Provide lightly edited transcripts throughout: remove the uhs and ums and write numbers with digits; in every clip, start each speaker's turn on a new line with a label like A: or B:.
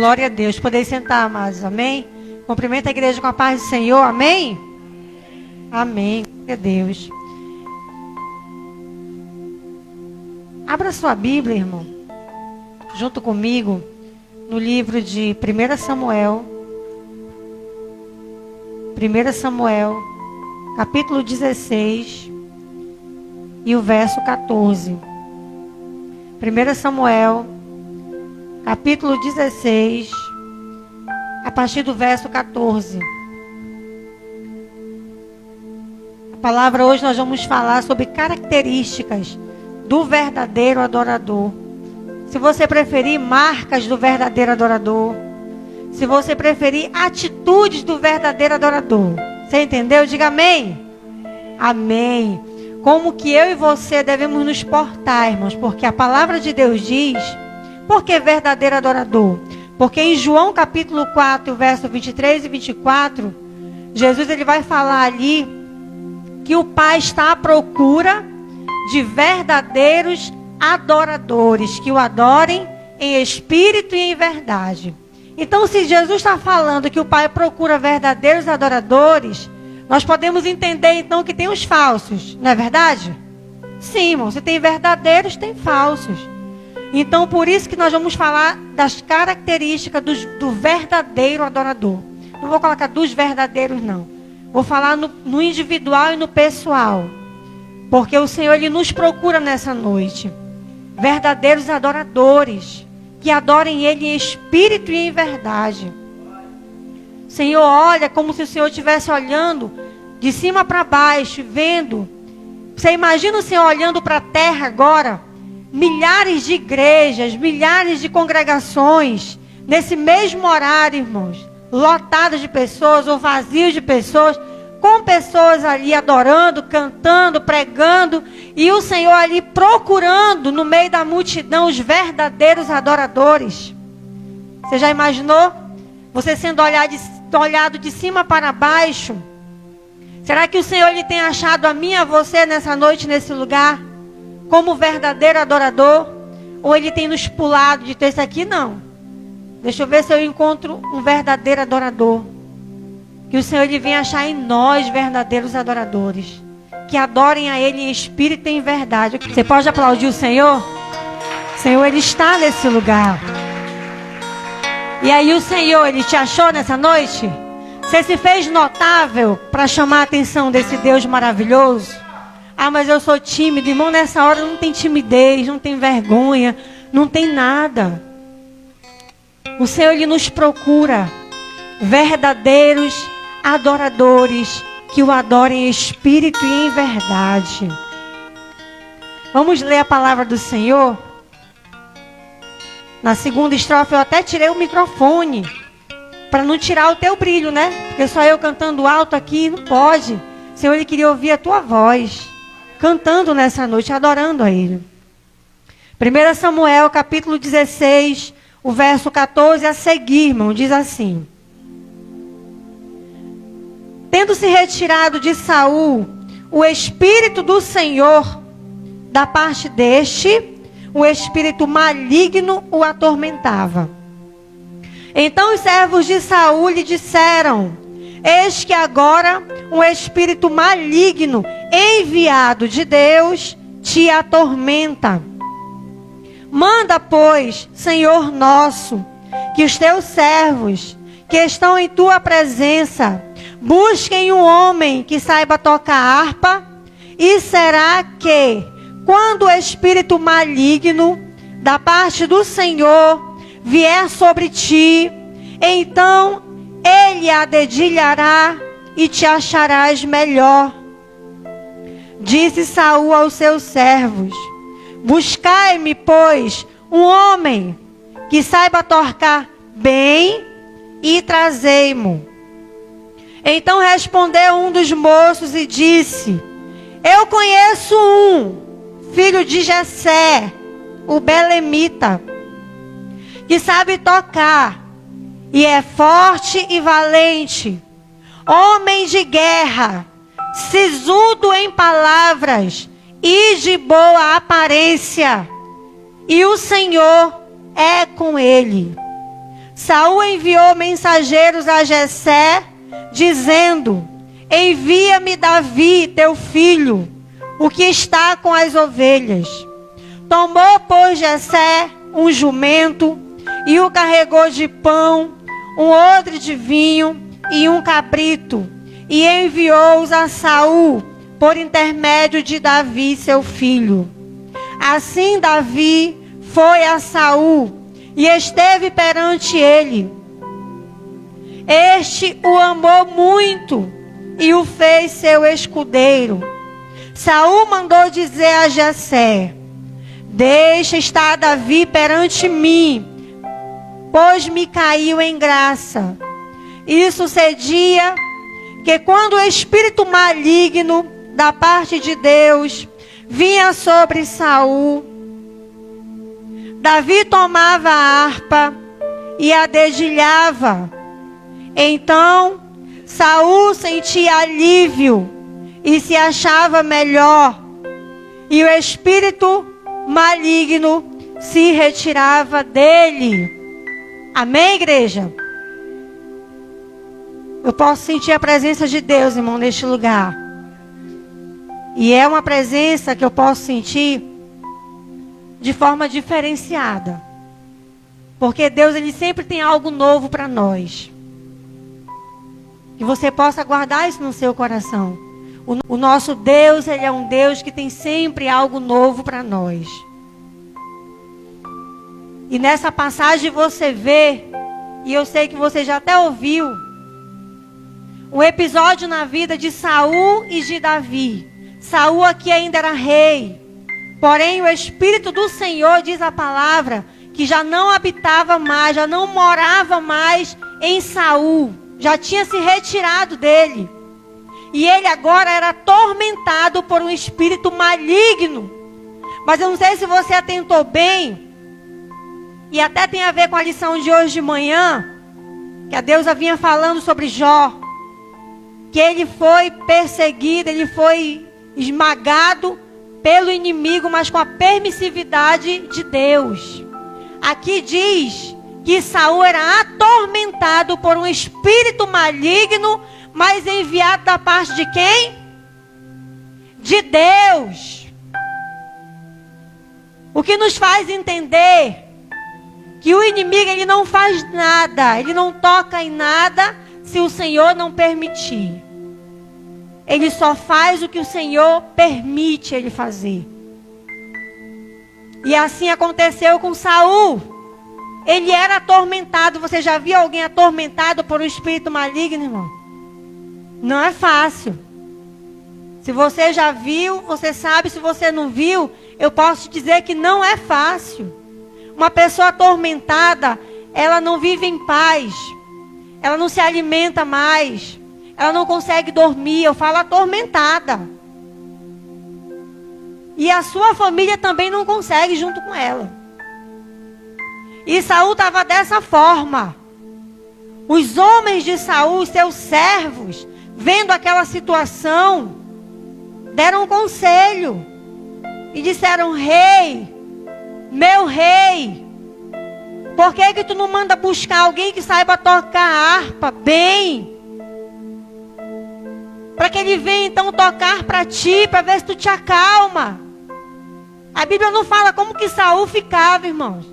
A: Glória a Deus. Podem sentar, amados. Amém? Cumprimenta a igreja com a paz do Senhor. Amém? Amém. Glória a Deus. Abra sua Bíblia, irmão. Junto comigo. No livro de 1 Samuel. 1 Samuel. Capítulo 16. E o verso 14. 1 Samuel. Capítulo 16. A partir do verso 14. A palavra hoje nós vamos falar sobre características do verdadeiro adorador. Se você preferir, marcas do verdadeiro adorador. Se você preferir, atitudes do verdadeiro adorador. Você entendeu? Diga amém. Amém. Como que eu e você devemos nos portar, irmãos? Porque a palavra de Deus diz, por que verdadeiro adorador? Porque em João capítulo 4, verso 23 e 24, Jesus ele vai falar ali que o Pai está à procura de verdadeiros adoradores, que o adorem em espírito e em verdade. Então, se Jesus está falando que o Pai procura verdadeiros adoradores, nós podemos entender então que tem os falsos, não é verdade? Sim, irmão, se tem verdadeiros, tem falsos. Então, por isso que nós vamos falar das características do verdadeiro adorador. Não vou colocar dos verdadeiros, não. Vou falar no individual e no pessoal. Porque o Senhor, Ele nos procura nessa noite. Verdadeiros adoradores. Que adorem Ele em espírito e em verdade. O Senhor olha como se o Senhor estivesse olhando de cima para baixo, vendo. Você imagina o Senhor olhando para a terra agora? Milhares de igrejas, milhares de congregações. Nesse mesmo horário, irmãos. Lotadas de pessoas ou vazios de pessoas. Com pessoas ali adorando, cantando, pregando. E o Senhor ali procurando no meio da multidão os verdadeiros adoradores. Você já imaginou? Você sendo olhado de cima para baixo. Será que o Senhor ele tem achado a mim e a você nessa noite, nesse lugar? Como verdadeiro adorador? Ou ele tem nos pulado de ter isso aqui? Não. Deixa eu ver se eu encontro um verdadeiro adorador. Que o Senhor ele venha achar em nós verdadeiros adoradores. Que adorem a Ele em espírito e em verdade. Você pode aplaudir o Senhor? O Senhor, Ele está nesse lugar. E aí o Senhor, Ele te achou nessa noite? Você se fez notável para chamar a atenção desse Deus maravilhoso? Ah, mas eu sou tímido. Irmão, nessa hora não tem timidez, não tem vergonha, não tem nada. O Senhor, Ele nos procura verdadeiros adoradores que o adorem em espírito e em verdade. Vamos ler a palavra do Senhor? Na segunda estrofe eu até tirei o microfone para não tirar o teu brilho, né? Porque só eu cantando alto aqui não pode. O Senhor, Ele queria ouvir a tua voz cantando nessa noite, adorando a Ele. 1 Samuel capítulo 16, o verso 14 a seguir, irmão, diz assim: tendo se retirado de Saul o Espírito do Senhor, da parte deste, o espírito maligno o atormentava. Então os servos de Saul lhe disseram: eis que agora um espírito maligno, enviado de Deus, te atormenta. Manda, pois, Senhor nosso, que os teus servos, que estão em tua presença, busquem um homem que saiba tocar harpa, e será que, quando o espírito maligno da parte do Senhor vier sobre ti, então ele a dedilhará e te acharás melhor. Disse Saul aos seus servos: buscai-me, pois, um homem que saiba tocar bem e trazei-mo. Então respondeu um dos moços e disse: eu conheço um, filho de Jessé, o belemita, que sabe tocar, e é forte e valente, homem de guerra, sisudo em palavras e de boa aparência, e o Senhor é com ele. Saul enviou mensageiros a Jessé, dizendo: envia-me Davi, teu filho, o que está com as ovelhas. Tomou, pois, Jessé um jumento e o carregou de pão, um odre de vinho e um cabrito, e enviou-os a Saul por intermédio de Davi, seu filho. Assim Davi foi a Saul e esteve perante ele. Este o amou muito e o fez seu escudeiro. Saul mandou dizer a Jessé: deixa estar Davi perante mim, pois me caiu em graça. E sucedia que quando o espírito maligno da parte de Deus vinha sobre Saul, Davi tomava a harpa e a dedilhava. Então Saul sentia alívio e se achava melhor, e o espírito maligno se retirava dele. Amém, igreja? Eu posso sentir a presença de Deus, irmão, neste lugar. E é uma presença que eu posso sentir de forma diferenciada. Porque Deus, Ele sempre tem algo novo para nós. Que você possa guardar isso no seu coração. O nosso Deus, Ele é um Deus que tem sempre algo novo para nós. E nessa passagem você vê, e eu sei que você já até ouviu, um episódio na vida de Saul e de Davi. Saul aqui ainda era rei. Porém, o Espírito do Senhor, diz a palavra, que já não habitava mais, já não morava mais em Saul. Já tinha se retirado dele. E ele agora era atormentado por um espírito maligno. Mas eu não sei se você atentou bem, e até tem a ver com a lição de hoje de manhã, que a Deusa vinha falando sobre Jó. Que ele foi perseguido, ele foi esmagado pelo inimigo, mas com a permissividade de Deus. Aqui diz que Saul era atormentado por um espírito maligno, mas enviado da parte de quem? De Deus. O que nos faz entender que o inimigo, ele não faz nada, ele não toca em nada se o Senhor não permitir. Ele só faz o que o Senhor permite ele fazer. E assim aconteceu com Saul. Ele era atormentado. Você já viu alguém atormentado por um espírito maligno, irmão? Não é fácil. Se você já viu, você sabe. Se você não viu, eu posso te dizer que não é fácil. Uma pessoa atormentada, ela não vive em paz. Ela não se alimenta mais. Ela não consegue dormir. Eu falo atormentada. E a sua família também não consegue junto com ela. E Saul estava dessa forma. Os homens de Saul, seus servos, vendo aquela situação, deram um conselho. E disseram: rei, meu rei, por que tu não manda buscar alguém que saiba tocar a harpa bem? Para que ele venha então tocar para ti, para ver se tu te acalma. A Bíblia não fala como que Saul ficava, irmãos.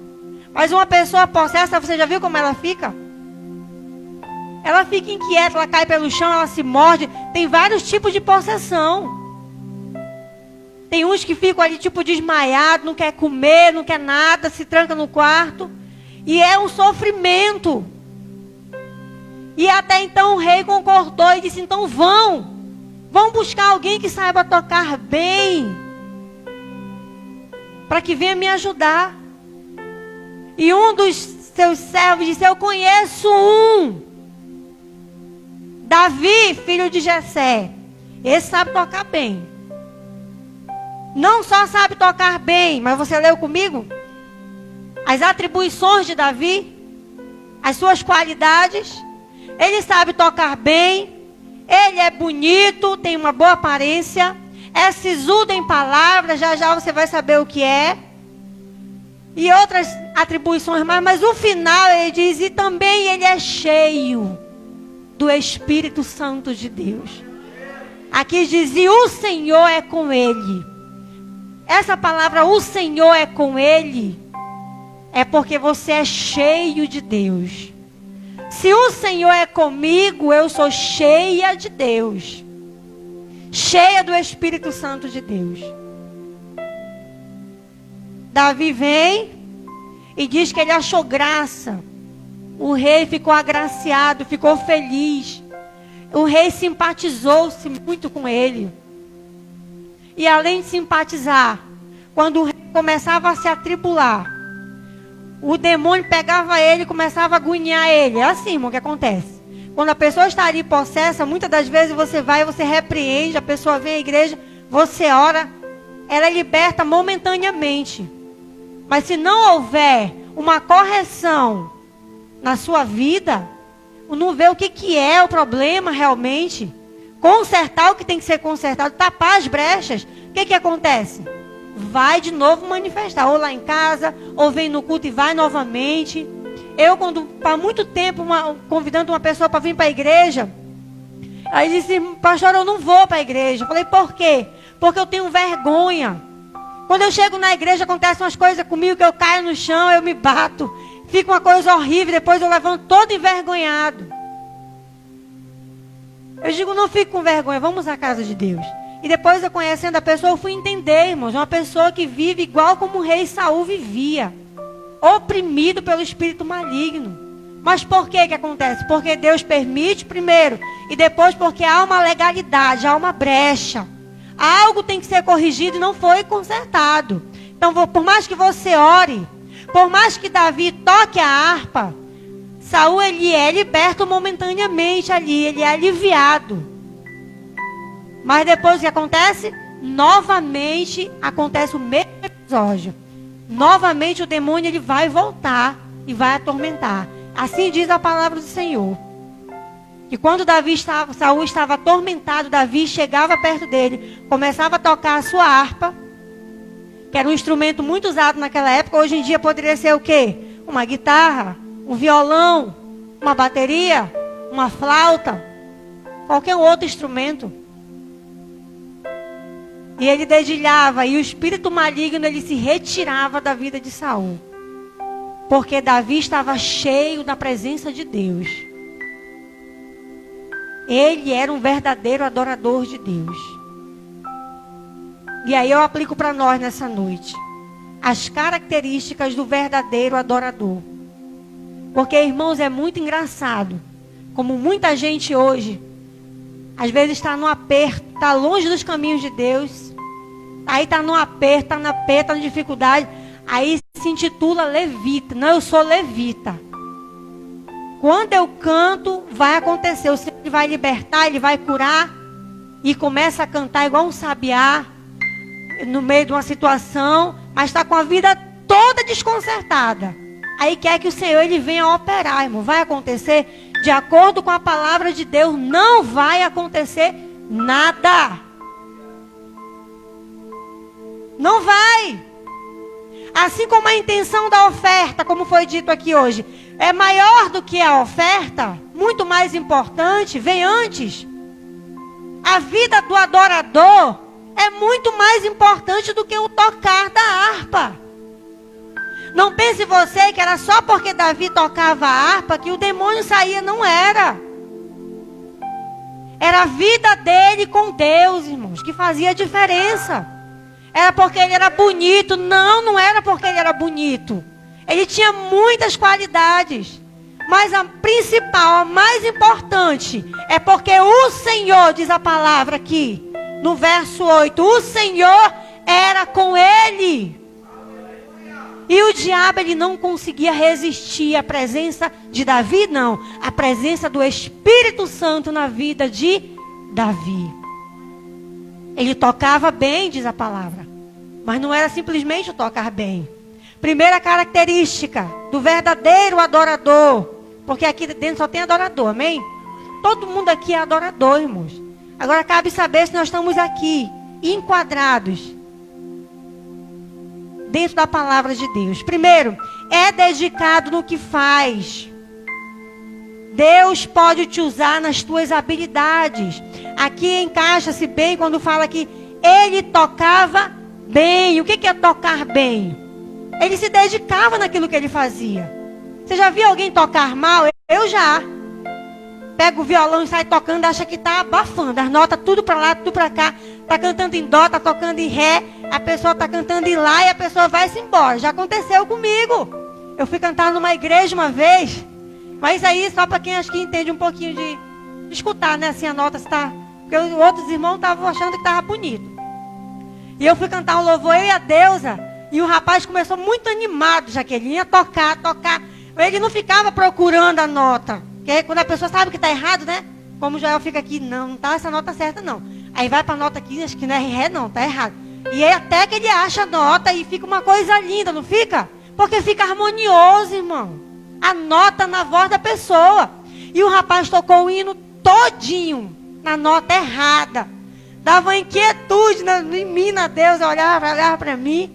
A: Mas uma pessoa possessa, você já viu como ela fica? Ela fica inquieta, ela cai pelo chão, ela se morde. Tem vários tipos de possessão. Tem uns que ficam ali tipo desmaiado, não quer comer, não quer nada, se tranca no quarto. E é um sofrimento. E até então o rei concordou e disse: então vão buscar alguém que saiba tocar bem, para que venha me ajudar. E um dos seus servos disse: eu conheço um, Davi, filho de Jessé. Esse sabe tocar bem. Não só sabe tocar bem, mas você leu comigo? As atribuições de Davi, as suas qualidades. Ele sabe tocar bem, ele é bonito, tem uma boa aparência, é sisudo em palavras, já já você vai saber o que é. E outras atribuições mais, mas o final ele diz, e também ele é cheio do Espírito Santo de Deus. Aqui diz, e o Senhor é com ele. Essa palavra, o Senhor é com ele, é porque você é cheio de Deus. Se o Senhor é comigo, eu sou cheia de Deus. Cheia do Espírito Santo de Deus. Davi vem e diz que ele achou graça. O rei ficou agraciado, ficou feliz. O rei simpatizou-se muito com ele. E além de simpatizar, quando o rei começava a se atribular, o demônio pegava ele e começava a agoniar ele. É assim, irmão, que acontece. Quando a pessoa está ali possessa, muitas das vezes você vai e você repreende, a pessoa vem à igreja, você ora, ela é liberta momentaneamente. Mas se não houver uma correção na sua vida, não vê o que é o problema realmente, consertar o que tem que ser consertado, tapar as brechas, o que acontece? Vai de novo manifestar, ou lá em casa, ou vem no culto e vai novamente. Eu, quando para muito tempo, convidando uma pessoa para vir para a igreja, aí disse, pastor, eu não vou para a igreja. Eu falei, por quê? Porque eu tenho vergonha. Quando eu chego na igreja, acontecem umas coisas comigo, que eu caio no chão, eu me bato. Fica uma coisa horrível, depois eu levanto todo envergonhado. Eu digo, não fique com vergonha, vamos à casa de Deus. E depois, eu conhecendo a pessoa, eu fui entender, irmãos, uma pessoa que vive igual como o rei Saul vivia. Oprimido pelo espírito maligno. Mas por que acontece? Porque Deus permite primeiro, e depois porque há uma legalidade, há uma brecha. Algo tem que ser corrigido e não foi consertado. Então, por mais que você ore, por mais que Davi toque a harpa, Saul, ele é liberto momentaneamente ali, ele é aliviado. Mas depois o que acontece? Novamente acontece o mesmo episódio. Novamente o demônio ele vai voltar e vai atormentar. Assim diz a palavra do Senhor. Que quando Saul estava atormentado, Davi chegava perto dele, começava a tocar a sua harpa, que era um instrumento muito usado naquela época. Hoje em dia poderia ser o quê? Uma guitarra, um violão, uma bateria, uma flauta, qualquer outro instrumento. E ele dedilhava, e o espírito maligno ele se retirava da vida de Saul. Porque Davi estava cheio da presença de Deus. Ele era um verdadeiro adorador de Deus. E aí eu aplico para nós nessa noite as características do verdadeiro adorador. Porque, irmãos, é muito engraçado como muita gente hoje às vezes está no aperto, está longe dos caminhos de Deus. Aí está no aperto, está na dificuldade. Aí se intitula levita. Não, eu sou levita. Quando eu canto, vai acontecer. O Senhor vai libertar, Ele vai curar. E começa a cantar igual um sabiá. No meio de uma situação. Mas está com a vida toda desconcertada. Aí quer que o Senhor Ele venha operar, irmão. Vai acontecer? De acordo com a palavra de Deus, não vai acontecer nada. Não vai. Assim como a intenção da oferta, como foi dito aqui hoje, é maior do que a oferta, muito mais importante, vem antes. A vida do adorador é muito mais importante do que o tocar da harpa. Não pense você que era só porque Davi tocava a harpa que o demônio saía, não era. Era a vida dele com Deus, irmãos, que fazia a diferença. Era porque ele era bonito. Não, não era porque ele era bonito. Ele tinha muitas qualidades. Mas a principal, a mais importante, é porque o Senhor, diz a palavra aqui, no verso 8, o Senhor era com ele. E o diabo, ele não conseguia resistir à presença de Davi, não. A presença do Espírito Santo na vida de Davi. Ele tocava bem, diz a palavra. Mas não era simplesmente o tocar bem. Primeira característica do verdadeiro adorador. Porque aqui dentro só tem adorador, amém? Todo mundo aqui é adorador, irmãos. Agora cabe saber se nós estamos aqui, enquadrados dentro da palavra de Deus. Primeiro, é dedicado no que faz. Deus pode te usar nas tuas habilidades. Aqui encaixa-se bem quando fala que ele tocava bem. O que é tocar bem? Ele se dedicava naquilo que ele fazia. Você já viu alguém tocar mal? Eu já. Pega o violão e sai tocando, acha que está abafando. As notas tudo para lá, tudo para cá. Está cantando em dó, está tocando em ré. A pessoa está cantando em lá e a pessoa vai-se embora. Já aconteceu comigo. Eu fui cantar numa igreja uma vez. Mas aí só para quem acho que entende um pouquinho de escutar, né? Assim a nota está... Porque os outros irmãos estavam achando que estava bonito. E eu fui cantar um louvor, eu e a Deusa. E o rapaz começou muito animado, Jaqueline, a tocar. Ele não ficava procurando a nota. Porque quando a pessoa sabe que está errado, né? Como o Joel fica aqui, não está essa nota certa, não. Aí vai para a nota aqui, acho que não é ré, não, está errado. E aí até que ele acha a nota e fica uma coisa linda, não fica? Porque fica harmonioso, irmão. A nota na voz da pessoa. E o rapaz tocou o hino todinho na nota errada. Dava uma inquietude em mim, na Deus, olhava para mim.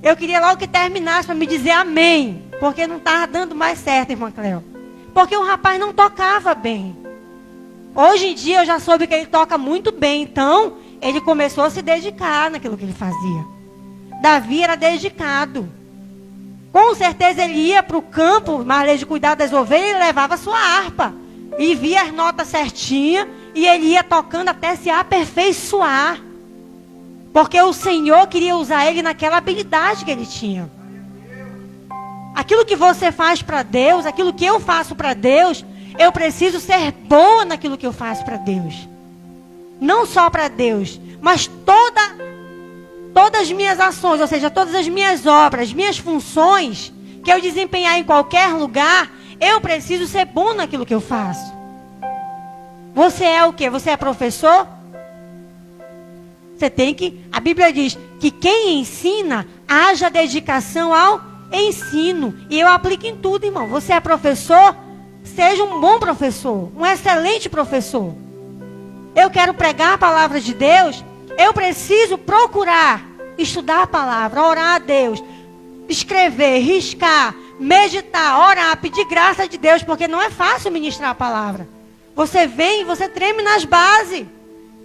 A: Eu queria logo que terminasse para me dizer amém. Porque não estava dando mais certo, irmã Cleo. Porque o rapaz não tocava bem. Hoje em dia eu já soube que ele toca muito bem. Então, ele começou a se dedicar naquilo que ele fazia. Davi era dedicado. Com certeza ele ia para o campo, mas além de cuidar das ovelhas, ele levava a sua harpa. E via as notas certinhas. E ele ia tocando até se aperfeiçoar. Porque o Senhor queria usar ele naquela habilidade que ele tinha. Aquilo que você faz para Deus, aquilo que eu faço para Deus, eu preciso ser boa naquilo que eu faço para Deus. Não só para Deus, mas todas as minhas ações, ou seja, todas as minhas obras, minhas funções, que eu desempenhar em qualquer lugar, eu preciso ser bom naquilo que eu faço. Você é o quê? Você é professor? Você tem que... A Bíblia diz que quem ensina, haja dedicação ao ensino. E eu aplico em tudo, irmão. Você é professor? Seja um bom professor. Um excelente professor. Eu quero pregar a palavra de Deus. Eu preciso procurar estudar a palavra, orar a Deus, escrever, riscar, meditar, orar, pedir graça de Deus, porque não é fácil ministrar a palavra. Você vem, você treme nas bases.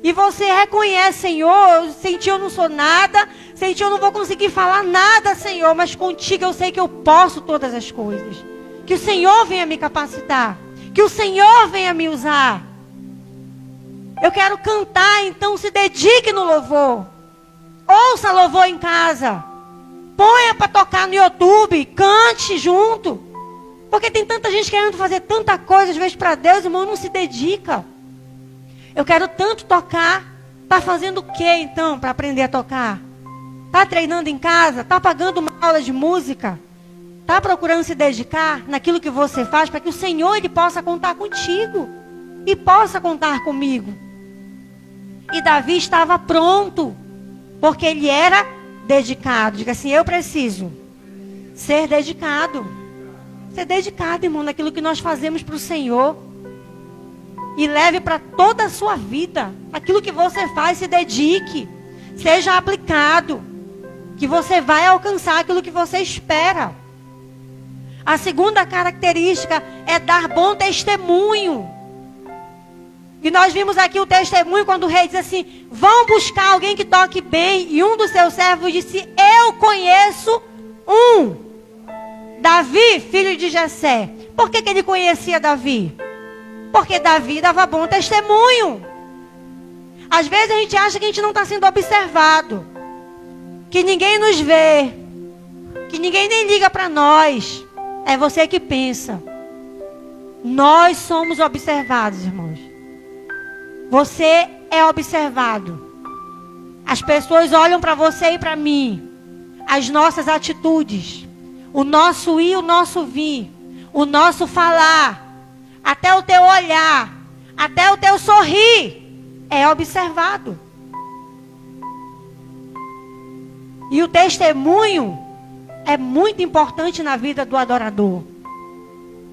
A: E você reconhece, Senhor, sem ti eu não sou nada, sem ti eu não vou conseguir falar nada, Senhor, mas contigo eu sei que eu posso todas as coisas. Que o Senhor venha me capacitar, que o Senhor venha me usar. Eu quero cantar, então se dedique no louvor. Ouça louvor em casa. Ponha para tocar no YouTube, cante junto. Porque tem tanta gente querendo fazer tanta coisa, às vezes para Deus, irmão, não se dedica. Eu quero tanto tocar. Está fazendo o que então para aprender a tocar? Está treinando em casa? Está pagando uma aula de música? Está procurando se dedicar naquilo que você faz para que o Senhor ele possa contar contigo e possa contar comigo? E Davi estava pronto, porque ele era dedicado. Diga assim, eu preciso ser dedicado. Ser dedicado, irmão, naquilo que nós fazemos para o Senhor. E leve para toda a sua vida. Aquilo que você faz, se dedique. Seja aplicado. Que você vai alcançar aquilo que você espera. A segunda característica é dar bom testemunho. E nós vimos aqui o testemunho quando o rei diz assim, vão buscar alguém que toque bem. E um dos seus servos disse, eu conheço um. Davi, filho de Jessé. Por que ele conhecia Davi? Porque Davi dava bom testemunho. Às vezes a gente acha que a gente não está sendo observado. Que ninguém nos vê. Que ninguém nem liga para nós. É você que pensa. Nós somos observados, irmãos. Você é observado. As pessoas olham para você e para mim. As nossas atitudes. O nosso ir, o nosso vir. O nosso falar. Até o teu olhar. Até o teu sorrir. É observado. E o testemunho é muito importante na vida do adorador.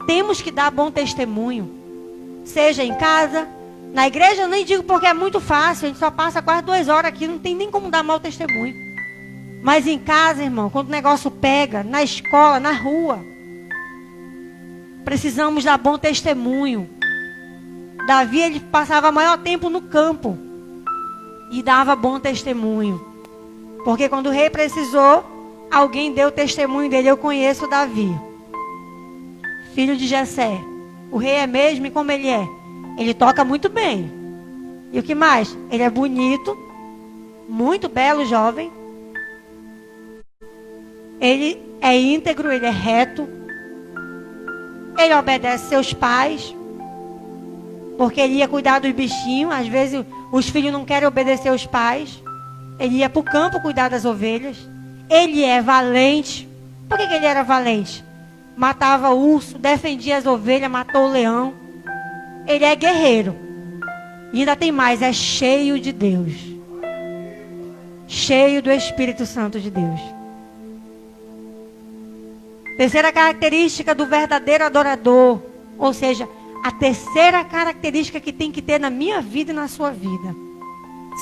A: Temos que dar bom testemunho. Seja em casa. Na igreja eu nem digo porque é muito fácil. A gente só passa quase 2 horas aqui. Não tem nem como dar mau testemunho. Mas em casa, irmão, quando o negócio pega, na escola, na rua, precisamos dar bom testemunho. Davi, ele passava maior tempo no campo e dava bom testemunho. Porque quando o rei precisou, alguém deu testemunho dele. Eu conheço Davi, filho de Jessé. O rei é mesmo, e como ele é? Ele toca muito bem. E o que mais? Ele é bonito, muito belo, jovem. Ele é íntegro, ele é reto. Ele obedece seus pais, porque ele ia cuidar dos bichinhos. Às vezes os filhos não querem obedecer os pais. Ele ia para o campo cuidar das ovelhas. Ele é valente. Por que ele era valente? Matava urso, defendia as ovelhas, matou o leão. Ele é guerreiro. E ainda tem mais, é cheio de Deus. Cheio do Espírito Santo de Deus. Terceira característica do verdadeiro adorador. Ou seja, a terceira característica que tem que ter na minha vida e na sua vida.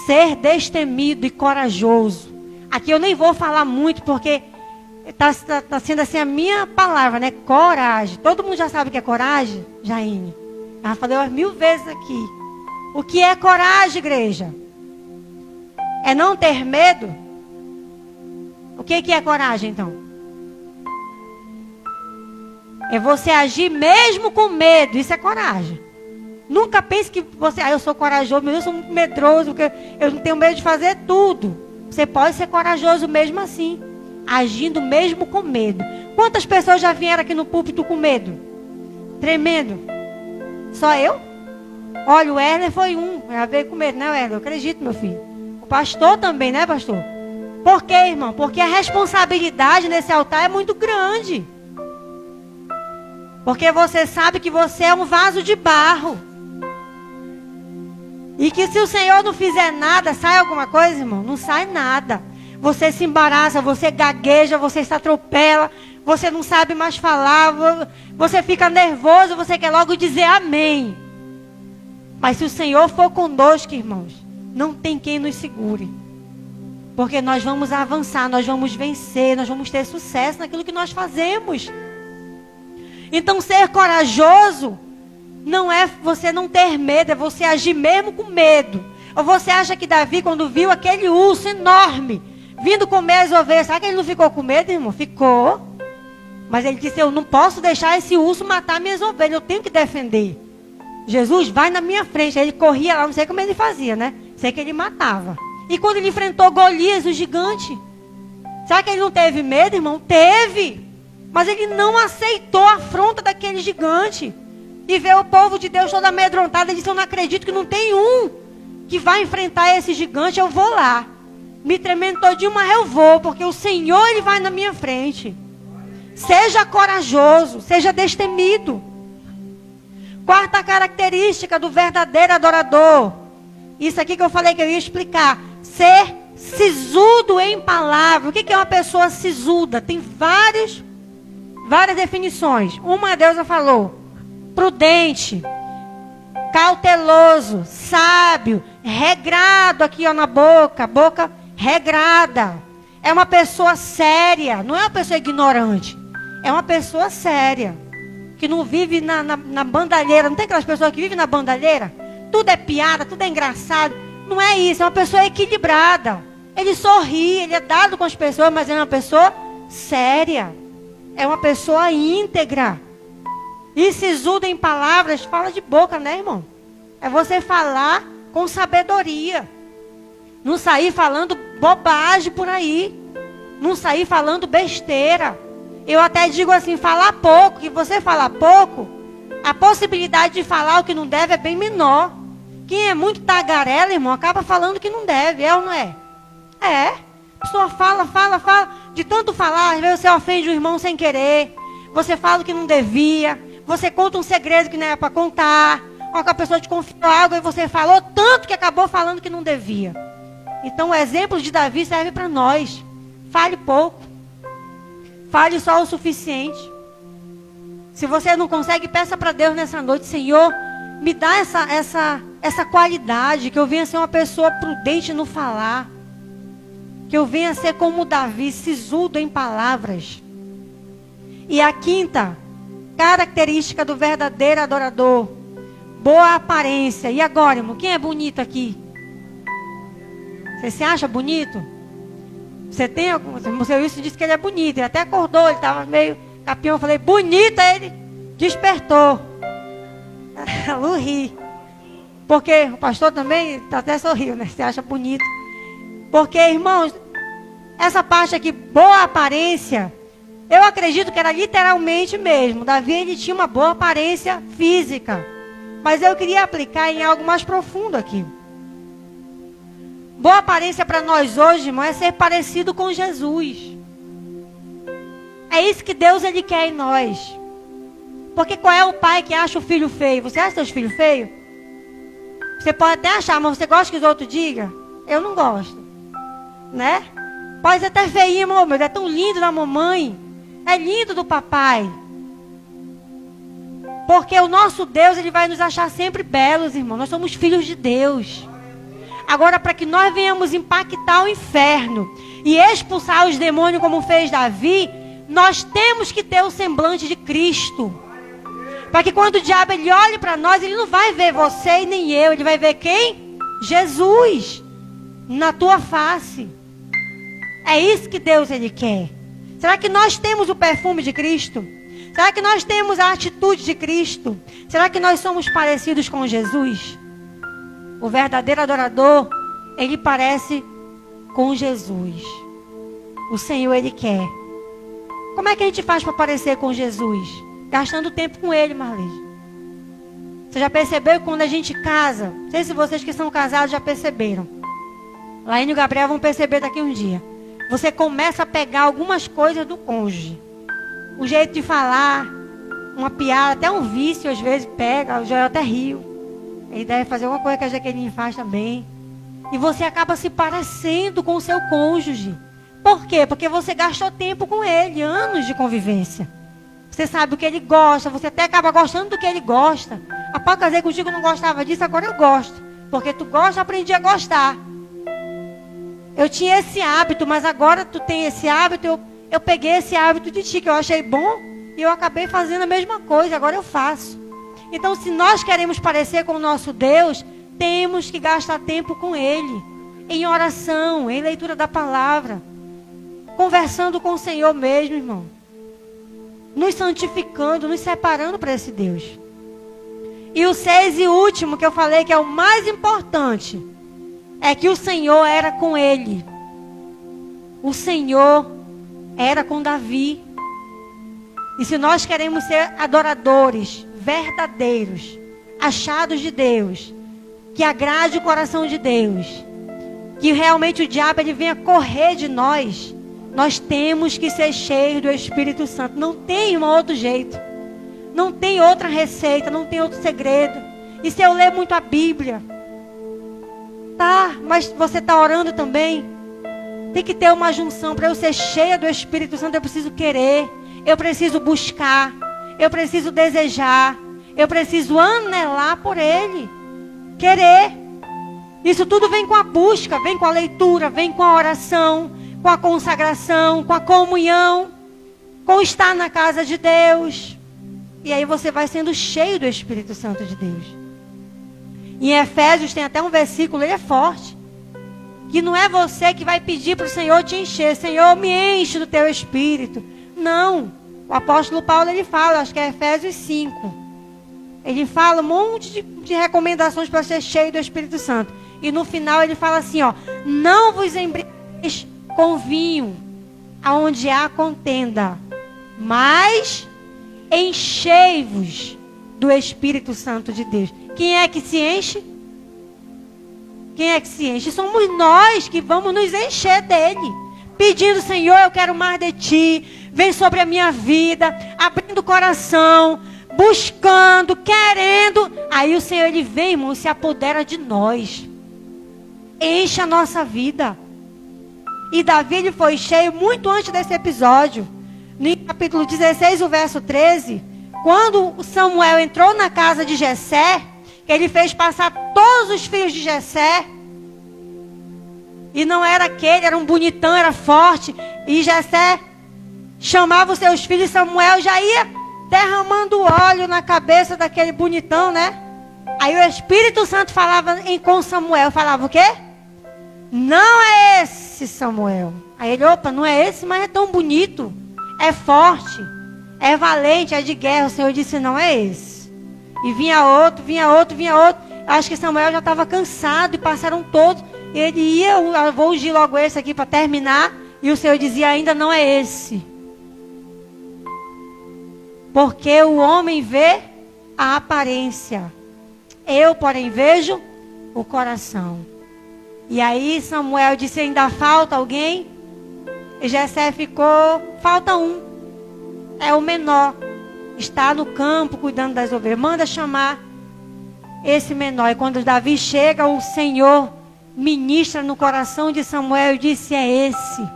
A: Ser destemido e corajoso. Aqui eu nem vou falar muito, porque está sendo assim a minha palavra, né? Coragem. Todo mundo já sabe o que é coragem, Jaine? Já falei umas 1000 vezes aqui. O que é coragem, igreja? É não ter medo? O que é coragem, então? É você agir mesmo com medo. Isso é coragem. Nunca pense que você... eu sou corajoso, meu Deus, eu sou muito medroso, porque eu não tenho medo de fazer tudo. Você pode ser corajoso mesmo assim. Agindo mesmo com medo. Quantas pessoas já vieram aqui no púlpito com medo? Tremendo. Só eu? Olha, o Erler foi um. Já veio com medo, né, Erler? Eu acredito, meu filho. O pastor também, né, pastor? Por quê, irmão? Porque a responsabilidade nesse altar é muito grande. Porque você sabe que você é um vaso de barro. E que se o Senhor não fizer nada, sai alguma coisa, irmão? Não sai nada. Você se embaraça, você gagueja, você se atropela, você não sabe mais falar, você fica nervoso, você quer logo dizer amém. Mas se o Senhor for conosco, irmãos, não tem quem nos segure. Porque nós vamos avançar, nós vamos vencer, nós vamos ter sucesso naquilo que nós fazemos. Então ser corajoso não é você não ter medo, é você agir mesmo com medo. Ou você acha que Davi, quando viu aquele urso enorme vindo comer as ovelhas, sabe que ele não ficou com medo, irmão? Ficou. Mas ele disse, eu não posso deixar esse urso matar minhas ovelhas, eu tenho que defender. Jesus, vai na minha frente. Aí ele corria lá, não sei como ele fazia, né? Sei que ele matava. E quando ele enfrentou Golias, o gigante, sabe que ele não teve medo, irmão? Teve. Mas ele não aceitou a afronta daquele gigante. E vê o povo de Deus todo amedrontado. Ele disse, eu não acredito que não tem um que vai enfrentar esse gigante. Eu vou lá. Me tremendo todinho, mas eu vou. Porque o Senhor, Ele vai na minha frente. Seja corajoso. Seja destemido. Quarta característica do verdadeiro adorador. Isso aqui que eu falei que eu ia explicar. Ser sisudo em palavra. O que é uma pessoa sisuda? Tem várias definições. Uma Deus já falou. Prudente, cauteloso, sábio, regrado aqui ó, na boca regrada. É uma pessoa séria, não é uma pessoa ignorante. É uma pessoa séria, que não vive na bandalheira. Não tem aquelas pessoas que vivem na bandalheira? Tudo é piada, tudo é engraçado. Não é isso, é uma pessoa equilibrada. Ele sorri, ele é dado com as pessoas, mas é uma pessoa séria. É uma pessoa íntegra. E sisudo em palavras, fala de boca, né, irmão? É você falar com sabedoria. Não sair falando bobagem por aí. Não sair falando besteira. Eu até digo assim, falar pouco. Que você falar pouco, a possibilidade de falar o que não deve é bem menor. Quem é muito tagarela, irmão, acaba falando que não deve, é ou não é? É. A pessoa fala. De tanto falar, às vezes você ofende o irmão sem querer. Você fala o que não devia. Você conta um segredo que não era para contar. Ou que a pessoa te confiou algo e você falou tanto que acabou falando que não devia. Então o exemplo de Davi serve para nós. Fale pouco. Fale só o suficiente. Se você não consegue, peça para Deus nessa noite. Senhor, me dá essa qualidade. Que eu venha ser uma pessoa prudente no falar. Que eu venha ser como Davi, sisudo em palavras. E a quinta característica do verdadeiro adorador: boa aparência. E agora, irmão, quem é bonito aqui? Você se acha bonito? Você tem algum... O seu Wilson disse que ele é bonito. Ele até acordou, ele estava meio capião. Eu falei, bonito, ele despertou. A Lu ri. Porque o pastor também até sorriu, né? Você acha bonito. Porque, irmãos, essa parte aqui, boa aparência, eu acredito que era literalmente mesmo. Davi, ele tinha uma boa aparência física. Mas eu queria aplicar em algo mais profundo aqui. Boa aparência para nós hoje, irmão, é ser parecido com Jesus. É isso que Deus, ele quer em nós. Porque qual é o pai que acha o filho feio? Você acha seus filhos feios? Você pode até achar, mas você gosta que os outros digam? Eu não gosto. Né? Pode ser até feinho, meu Deus, é tão lindo da mamãe. É lindo do papai. Porque o nosso Deus, ele vai nos achar sempre belos, irmão. Nós somos filhos de Deus. Agora, para que nós venhamos impactar o inferno e expulsar os demônios como fez Davi, nós temos que ter o semblante de Cristo. Para que quando o diabo ele olhe para nós, ele não vai ver você e nem eu. Ele vai ver quem? Jesus. Na tua face. É isso que Deus, ele quer. Será que nós temos o perfume de Cristo? Será que nós temos a atitude de Cristo? Será que nós somos parecidos com Jesus? O verdadeiro adorador, ele parece com Jesus. O Senhor, ele quer. Como é que a gente faz para parecer com Jesus? Gastando tempo com ele, Marlene. Você já percebeu que quando a gente casa, não sei se vocês que são casados já perceberam. Laine e o Gabriel vão perceber daqui um dia. Você começa a pegar algumas coisas do cônjuge. O jeito de falar, uma piada, até um vício às vezes pega, o Joel até riu. Ele deve fazer alguma coisa que a Jaqueline faz também. E você acaba se parecendo com o seu cônjuge. Por quê? Porque você gastou tempo com ele, anos de convivência. Você sabe o que ele gosta, você até acaba gostando do que ele gosta. Após casei contigo, não gostava disso, agora eu gosto. Porque tu gosta, aprendi a gostar. Eu tinha esse hábito, mas agora tu tem esse hábito, eu peguei esse hábito de ti, que eu achei bom, e eu acabei fazendo a mesma coisa, agora eu faço. Então, se nós queremos parecer com o nosso Deus, temos que gastar tempo com Ele. Em oração, em leitura da palavra. Conversando com o Senhor mesmo, irmão. Nos santificando, nos separando para esse Deus. E o 6 e último que eu falei, que é o mais importante, é que o Senhor era com ele. O Senhor era com Davi. E se nós queremos ser adoradores verdadeiros, achados de Deus, que agrade o coração de Deus, que realmente o diabo ele venha correr de nós, nós temos que ser cheios do Espírito Santo. Não tem um outro jeito. Não tem outra receita, não tem outro segredo. E se eu ler muito a Bíblia? Tá, mas você está orando também? Tem que ter uma junção. Para eu ser cheia do Espírito Santo, eu preciso querer. Eu preciso buscar. Eu preciso desejar. Eu preciso anelar por Ele. Querer. Isso tudo vem com a busca, vem com a leitura, vem com a oração, com a consagração, com a comunhão, com estar na casa de Deus. E aí você vai sendo cheio do Espírito Santo de Deus. Em Efésios tem até um versículo, ele é forte. Que não é você que vai pedir para o Senhor te encher. Senhor, me enche do teu Espírito. Não. O apóstolo Paulo, ele fala, acho que é Efésios 5. Ele fala um monte de recomendações para ser cheio do Espírito Santo. E no final ele fala assim, ó. Não vos embriagueis com vinho, aonde há contenda. Mas enchei-vos do Espírito Santo de Deus. Quem é que se enche? Quem é que se enche? Somos nós que vamos nos encher dele. Pedindo, Senhor, eu quero mais de ti. Vem sobre a minha vida. Abrindo o coração. Buscando, querendo. Aí o Senhor, ele vem, irmão, se apodera de nós. Enche a nossa vida. E Davi, ele foi cheio muito antes desse episódio. No capítulo 16, o verso 13. Quando Samuel entrou na casa de Jessé, ele fez passar todos os filhos de Jessé. E não era aquele, era um bonitão, era forte. E Jessé chamava os seus filhos, Samuel já ia derramando óleo na cabeça daquele bonitão, né? Aí o Espírito Santo falava com Samuel, falava o quê? Não é esse, Samuel. Aí ele, opa, não é esse, mas é tão bonito, é forte, é valente, é de guerra. O Senhor disse, não é esse. E vinha outro, vinha outro, vinha outro. Acho que Samuel já estava cansado e passaram todos. E ele ia, eu vou ungir logo esse aqui para terminar. E o Senhor dizia, ainda não é esse. Porque o homem vê a aparência. Eu, porém, vejo o coração. E aí Samuel disse, ainda falta alguém? E Jessé ficou, falta um. É o menor. Está no campo cuidando das ovelhas. Manda chamar esse menor. E quando Davi chega, o Senhor ministra no coração de Samuel e disse, é esse.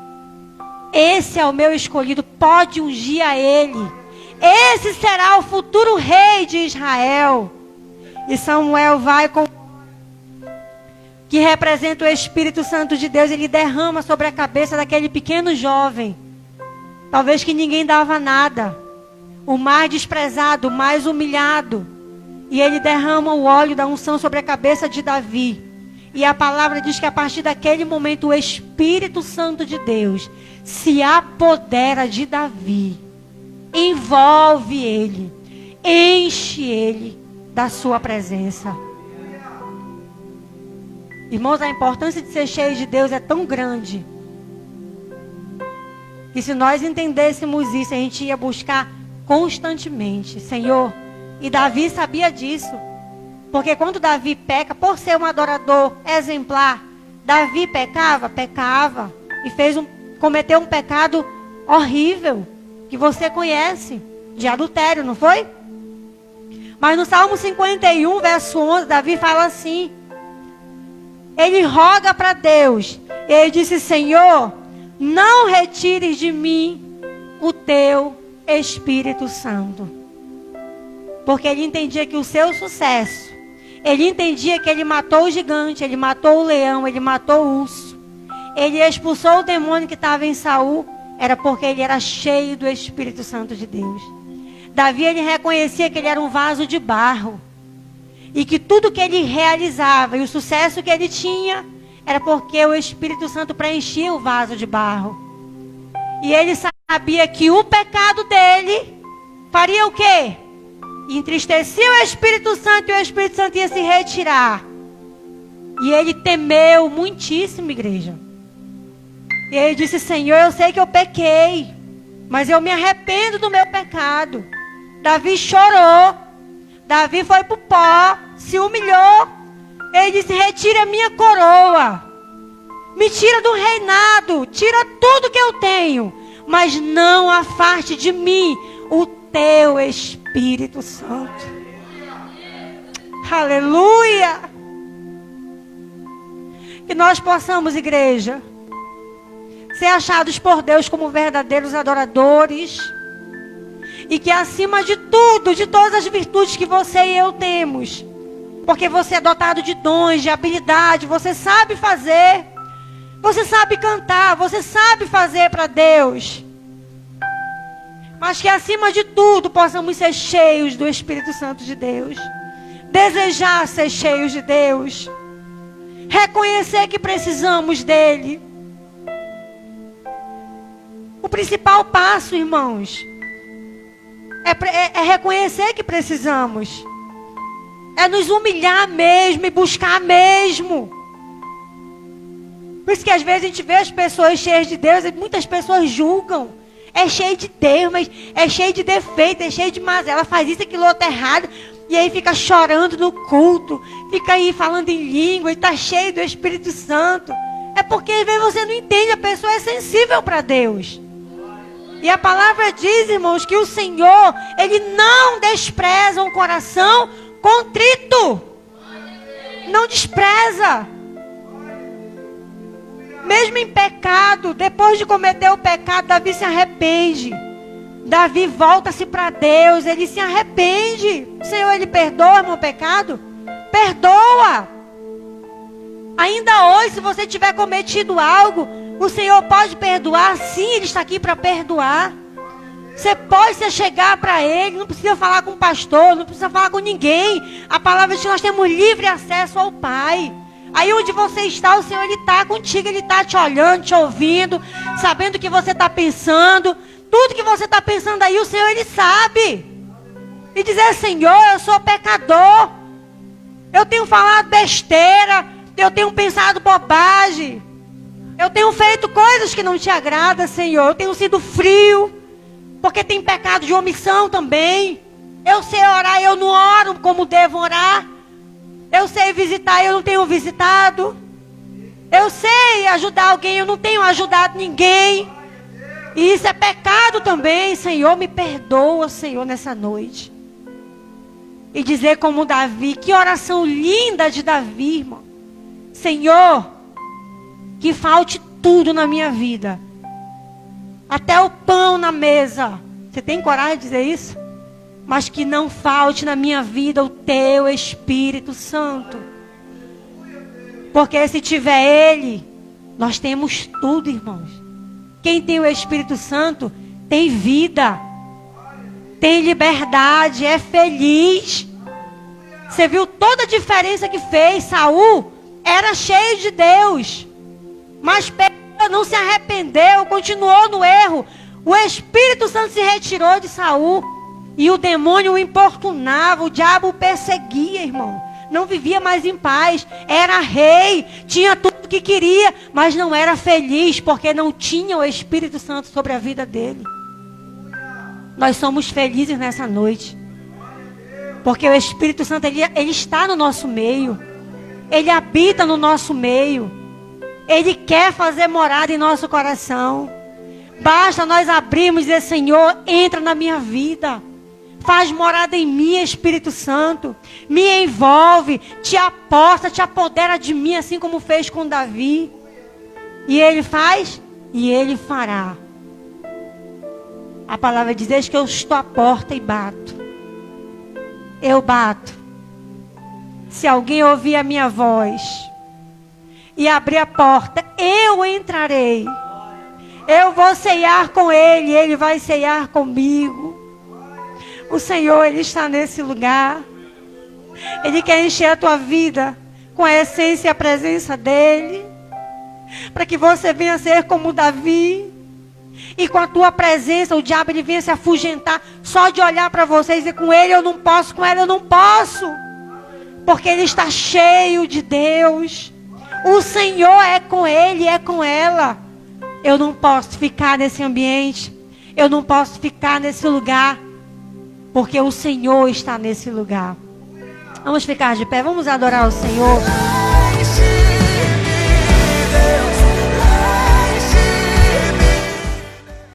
A: Esse é o meu escolhido. Pode ungir a ele. Esse será o futuro rei de Israel. E Samuel vai com que representa o Espírito Santo de Deus. Ele derrama sobre a cabeça daquele pequeno jovem. Talvez que ninguém dava nada. O mais desprezado, o mais humilhado. E ele derrama o óleo da unção sobre a cabeça de Davi. E a palavra diz que a partir daquele momento o Espírito Santo de Deus se apodera de Davi. Envolve ele. Enche ele da sua presença. Irmãos, a importância de ser cheio de Deus é tão grande. Que se nós entendêssemos isso, a gente ia buscar constantemente. Senhor, e Davi sabia disso. Porque quando Davi peca, por ser um adorador exemplar, Davi pecava, e cometeu um pecado horrível, que você conhece, de adultério, não foi? Mas no Salmo 51, verso 11, Davi fala assim, ele roga para Deus, ele disse, Senhor, não retires de mim o teu Espírito Santo. Porque ele entendia que o seu sucesso, ele entendia que ele matou o gigante, ele matou o leão, ele matou o urso, ele expulsou o demônio que estava em Saul, era porque ele era cheio do Espírito Santo de Deus. Davi, ele reconhecia que ele era um vaso de barro. E que tudo que ele realizava e o sucesso que ele tinha, era porque o Espírito Santo preenchia o vaso de barro. E ele sabia que o pecado dele faria o quê? Entristecia o Espírito Santo e o Espírito Santo ia se retirar. E ele temeu muitíssimo, igreja. E ele disse, Senhor, eu sei que eu pequei, mas eu me arrependo do meu pecado. Davi chorou. Davi foi para o pó, se humilhou. Ele disse, retira a minha coroa. Me tira do reinado, tira tudo que eu tenho. Mas não afaste de mim o teu Espírito Santo. Aleluia. Que nós possamos, igreja, ser achados por Deus como verdadeiros adoradores. E que acima de tudo, de todas as virtudes que você e eu temos, porque você é dotado de dons, de habilidade, você sabe fazer, você sabe cantar, você sabe fazer para Deus. Mas que acima de tudo possamos ser cheios do Espírito Santo de Deus. Desejar ser cheios de Deus. Reconhecer que precisamos dele. O principal passo, irmãos, é reconhecer que precisamos. É nos humilhar mesmo e buscar mesmo. Por isso que às vezes a gente vê as pessoas cheias de Deus e muitas pessoas julgam. É cheio de Deus, mas é cheio de defeito, é cheio de mazela. Ela faz isso, aquilo, outro errado. E aí fica chorando no culto. Fica aí falando em língua e está cheio do Espírito Santo. É porque às vezes você não entende, a pessoa é sensível para Deus. E a palavra diz, irmãos, que o Senhor, Ele não despreza um coração contrito. Não despreza. Mesmo em pecado, depois de cometer o pecado, Davi se arrepende. Davi volta-se para Deus, ele se arrepende. O Senhor, Ele perdoa, irmão, o pecado? Perdoa. Ainda hoje, se você tiver cometido algo, o Senhor pode perdoar. Sim, Ele está aqui para perdoar. Você pode se chegar para Ele, não precisa falar com o pastor, não precisa falar com ninguém. A palavra diz que nós temos livre acesso ao Pai. Aí onde você está, o Senhor, Ele está contigo, Ele está te olhando, te ouvindo, sabendo o que você está pensando. Tudo que você está pensando aí, o Senhor, Ele sabe. E dizer, Senhor, eu sou pecador. Eu tenho falado besteira, eu tenho pensado bobagem. Eu tenho feito coisas que não te agradam, Senhor. Eu tenho sido frio, porque tem pecado de omissão também. Eu sei orar, eu não oro como devo orar. Eu sei visitar, eu não tenho visitado. Eu sei ajudar alguém, eu não tenho ajudado ninguém. E isso é pecado também, Senhor. Me perdoa, Senhor, nessa noite. E dizer como Davi, que oração linda de Davi, irmão. Senhor, que falte tudo na minha vida. Até o pão na mesa. Você tem coragem de dizer isso? Mas que não falte na minha vida o teu Espírito Santo. Porque se tiver Ele, nós temos tudo, irmãos. Quem tem o Espírito Santo tem vida, tem liberdade, é feliz. Você viu toda a diferença que fez? Saul era cheio de Deus, mas não se arrependeu, continuou no erro. O Espírito Santo se retirou de Saul e o demônio o importunava, o diabo o perseguia, irmão. Não vivia mais em paz, era rei, tinha tudo o que queria, mas não era feliz, porque não tinha o Espírito Santo sobre a vida dele. Nós somos felizes nessa noite, porque o Espírito Santo, ele está no nosso meio, ele habita no nosso meio, ele quer fazer morada em nosso coração. Basta nós abrirmos e dizer, Senhor, entra na minha vida. Faz morada em mim, Espírito Santo. Me envolve, te aposta, te apodera de mim, assim como fez com Davi. E Ele faz, e Ele fará. A palavra diz, eis que eu estou à porta e bato. Eu bato. Se alguém ouvir a minha voz e abrir a porta, eu entrarei. Eu vou ceiar com Ele, Ele vai ceiar comigo. O Senhor, Ele está nesse lugar. Ele quer encher a tua vida com a essência e a presença dEle. Para que você venha ser como Davi. E com a tua presença, o diabo ele venha se afugentar. Só de olhar para você e dizer, com ele eu não posso, com ela eu não posso. Porque ele está cheio de Deus. O Senhor é com ele, é com ela. Eu não posso ficar nesse ambiente. Eu não posso ficar nesse lugar. Porque o Senhor está nesse lugar. Vamos ficar de pé, vamos adorar o Senhor.